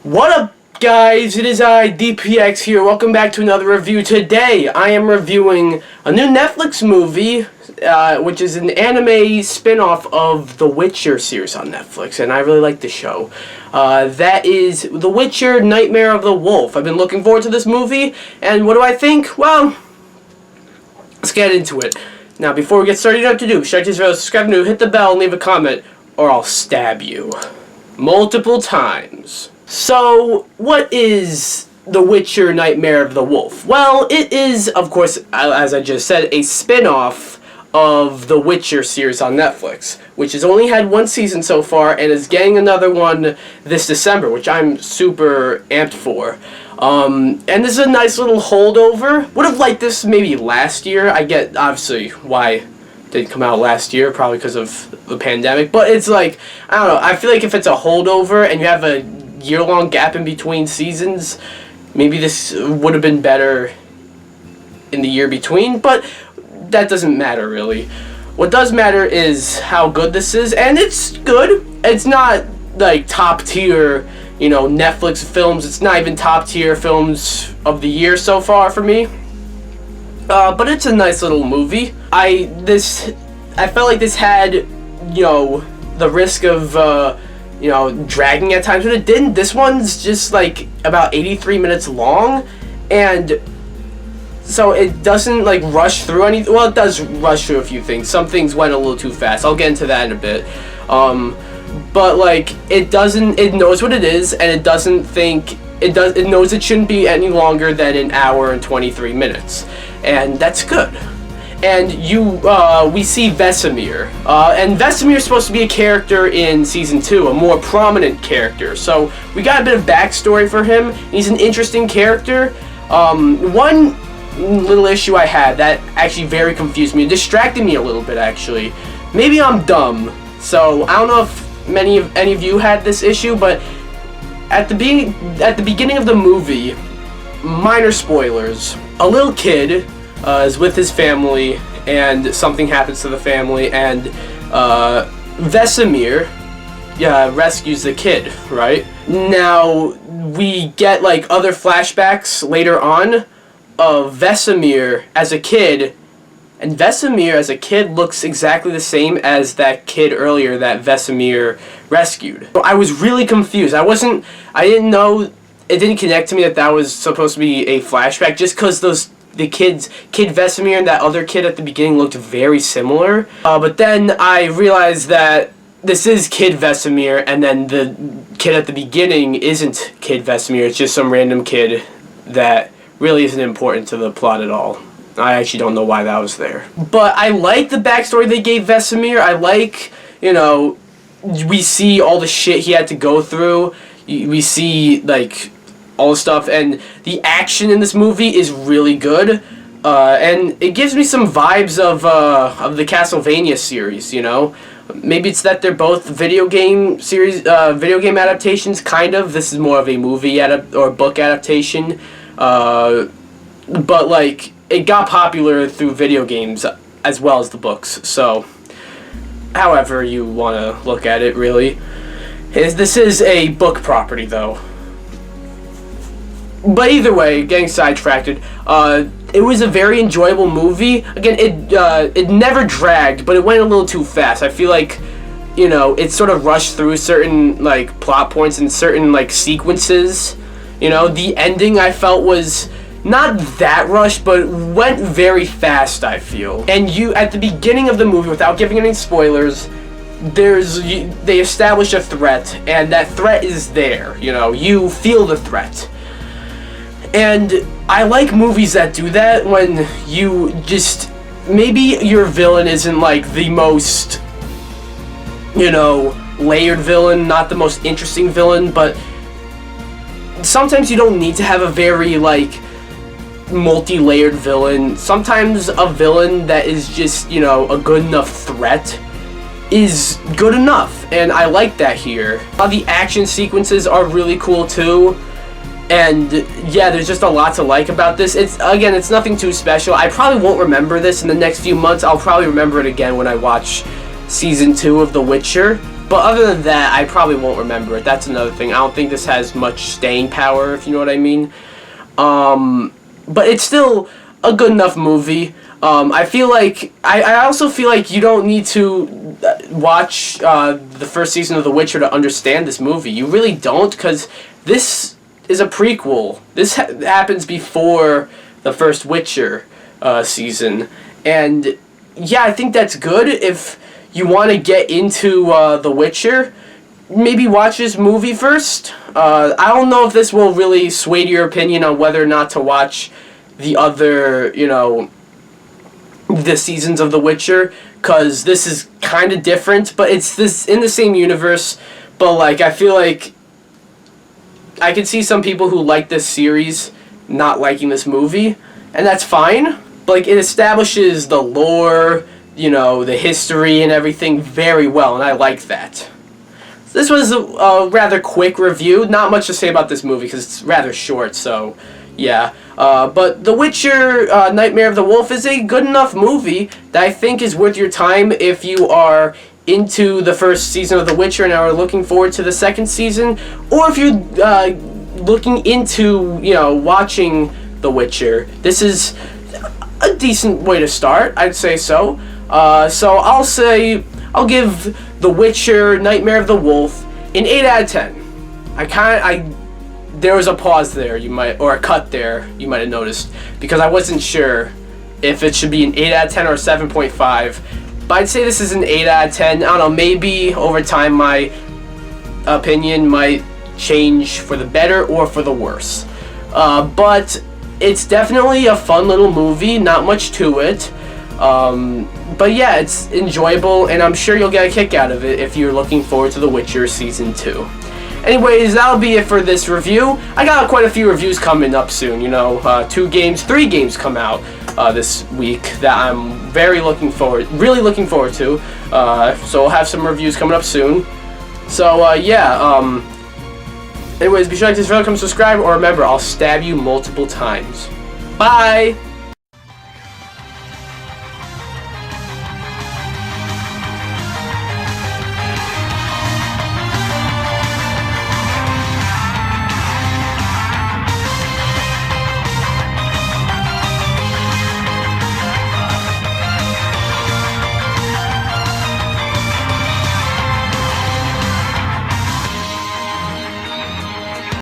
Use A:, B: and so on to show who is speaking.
A: What up, guys? It is I, DPX here. Welcome back to another review. Today, I am reviewing a new Netflix movie, which is an anime spin-off of The Witcher series on Netflix, and I really like the show. That is The Witcher: Nightmare of the Wolf. I've been looking forward to this movie, and what do I think? Well, let's get into it. Now, before we get started, you know what to do. Strike this video, subscribe to, hit the bell, and leave a comment, or I'll stab you. Multiple times. So, what is The Witcher: Nightmare of the Wolf? Well, it is, of course, as I just said, a spin-off of The Witcher series on Netflix, which has only had one season so far and is getting another one this December, which I'm super amped for. And this is a nice little holdover. Would have liked this maybe last year. I get, obviously, why it didn't come out last year, probably because of the pandemic, but it's like, I don't know, I feel like if it's a holdover and you have a year-long gap in between seasons, maybe this would have been better in the year between, but that doesn't matter really. What does matter is how good this is, and it's good. It's not like top tier, you know, Netflix films. It's not even top tier films of the year so far for me. But it's a nice little movie. I felt like this had, you know, the risk of you know, dragging at times, but it didn't. This one's just like about 83 minutes long, and so it doesn't like rush through anything. Well, it does rush through a few things. Some things went a little too fast. I'll get into that in a bit. But like it doesn't. It knows what it is, and it doesn't think it does. It knows it shouldn't be any longer than an hour and 23 minutes, and that's good. And we see Vesemir, and Vesemir's supposed to be a character in Season 2, a more prominent character, so we got a bit of backstory for him. He's an interesting character. One little issue I had that actually very confused me, distracted me a little bit actually. Maybe I'm dumb, so I don't know if any of you had this issue, but at the beginning of the movie, minor spoilers, a little kid is with his family, and something happens to the family, and Vesemir rescues the kid, right? Now, we get, like, other flashbacks later on of Vesemir as a kid, and Vesemir as a kid looks exactly the same as that kid earlier that Vesemir rescued. I was really confused. I didn't know, it didn't connect to me that was supposed to be a flashback, just because the Kid Vesemir and that other kid at the beginning looked very similar. But then I realized that this is Kid Vesemir, and then the kid at the beginning isn't Kid Vesemir. It's just some random kid that really isn't important to the plot at all. I actually don't know why that was there. But I like the backstory they gave Vesemir. I like, you know, we see all the shit he had to go through. We see, like, all the stuff, and the action in this movie is really good, and it gives me some vibes of the Castlevania series, you know? Maybe it's that they're both video game adaptations, kind of. This is more of a movie or book adaptation, but, like, it got popular through video games as well as the books, so however you want to look at it, really. This is a book property, though. But either way, getting sidetracked, it was a very enjoyable movie. Again, it never dragged, but it went a little too fast. I feel like, you know, it sort of rushed through certain, like, plot points and certain, like, sequences. You know, the ending I felt was not that rushed, but went very fast, I feel. And at the beginning of the movie, without giving any spoilers, they establish a threat, and that threat is there. You know, you feel the threat. And I like movies that do that, when you just, maybe your villain isn't like the most, you know, layered villain, not the most interesting villain, but sometimes you don't need to have a very, like, multi-layered villain. Sometimes a villain that is just, you know, a good enough threat is good enough, and I like that here. The action sequences are really cool too. And yeah, there's just a lot to like about this. It's nothing too special. I probably won't remember this in the next few months. I'll probably remember it again when I watch Season 2 of The Witcher. But other than that, I probably won't remember it. That's another thing. I don't think this has much staying power, if you know what I mean. But it's still a good enough movie. I feel like I also feel like you don't need to watch the first season of The Witcher to understand this movie. You really don't, because this is a prequel. This happens before the first Witcher season, and yeah, I think that's good. If you want to get into The Witcher, maybe watch this movie first. I don't know if this will really sway your opinion on whether or not to watch the other, the seasons of The Witcher, because this is kind of different, but it's this in the same universe. But like, I feel like I can see some people who like this series not liking this movie, and that's fine. But like, it establishes the lore, the history and everything very well, and I like that. This was a rather quick review. Not much to say about this movie because it's rather short, so yeah. But The Witcher, Nightmare of the Wolf is a good enough movie that I think is worth your time if you are into the first season of The Witcher and are looking forward to the second season, or if you're looking into, watching The Witcher. This is a decent way to start, I'd say so. So I'll give The Witcher, Nightmare of the Wolf an 8 out of 10. There was a pause there, or a cut there, you might have noticed, because I wasn't sure if it should be an 8 out of 10 or a 7.5. But I'd say this is an 8 out of 10. I don't know, maybe over time my opinion might change for the better or for the worse. But it's definitely a fun little movie, not much to it. But yeah, it's enjoyable, and I'm sure you'll get a kick out of it if you're looking forward to The Witcher Season 2. Anyways, that'll be it for this review. I got quite a few reviews coming up soon, 3 games come out this week that I'm really looking forward to. So we'll have some reviews coming up soon. So, yeah, anyways, be sure to like this video, come subscribe, or remember, I'll stab you multiple times. Bye!